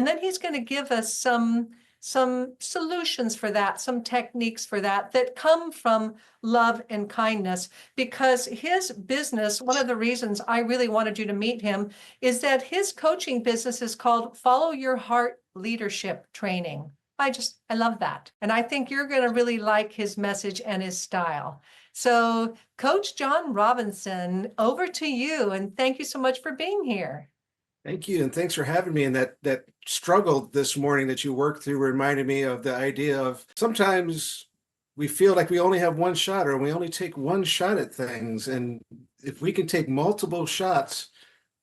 And then he's going to give us some solutions for that, some techniques for that that come from love and kindness. Because his business, one of the reasons I really wanted you to meet him is that his coaching business is called Follow Your Heart Leadership Training. I love that. And I think you're going to really like his message and his style. So Coach John Robinson, over to you. And thank you so much for being here. Thank you, and thanks for having me. And that struggle this morning that you worked through reminded me of the idea of sometimes we feel like we only have one shot or we only take one shot at things. And if we can take multiple shots,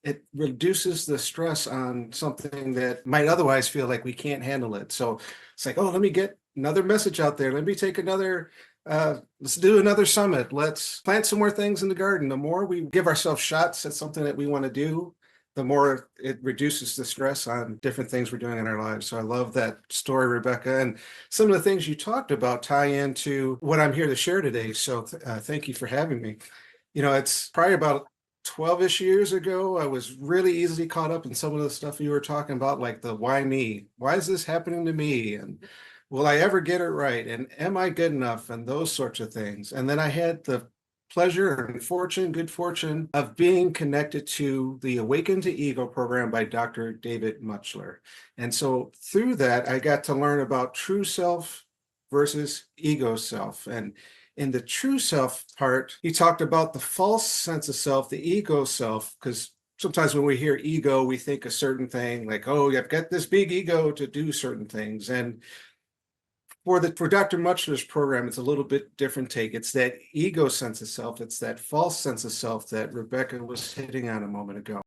it reduces the stress on something that might otherwise feel like we can't handle it. So it's like, oh, let me get another message out there. Let me take another let's do another summit. Let's plant some more things in the garden. The more we give ourselves shots at something that we want to do, the more it reduces the stress on different things we're doing in our lives. So I love that story, Rebecca. And some of the things you talked about tie into what I'm here to share today. So thank you for having me. It's probably about 12-ish years ago, I was really easily caught up in some of the stuff you were talking about, like the why me? Why is this happening to me? And will I ever get it right? And am I good enough? And those sorts of things. And then I had the pleasure and good fortune of being connected to the Awaken to Ego program by Dr. David Muchler. And so through that, I got to learn about true self versus ego self. And in the true self part, he talked about the false sense of self, the ego self, because sometimes when we hear ego, we think a certain thing like, oh, I've got this big ego to do certain things. And for Dr. Muchler's program, it's a little bit different take. It's that ego sense of self. It's that false sense of self that Rebecca was hitting on a moment ago.